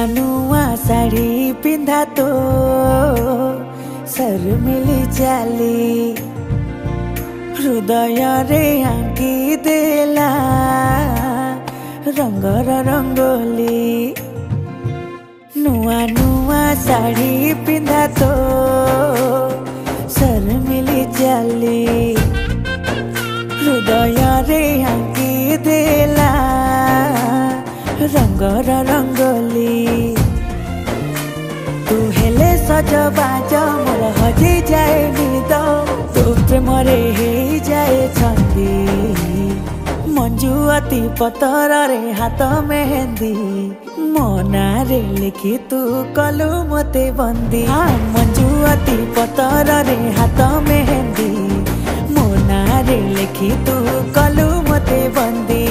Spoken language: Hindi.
नुआ साड़ी पिंधा तो सर मिली चाली हृदय रे आंकी देला रंगर रंगोली। नुआ नुआ साड़ी पिंधा तो सर मिली चाली हृदय रे आंकी देला रंगर रंगोली। तू हेले सजबाज मोर हजे जाए निद तू प्रेम रे हे जाए छंदी मंजुअती पतर रे हाथ मेहंदी मोना रे लिखी तू कलु मते बंदी। हाँ मंजुअती पतर रे हाथ मेहंदी मोना रे लिखी तू कलु मते बंदी।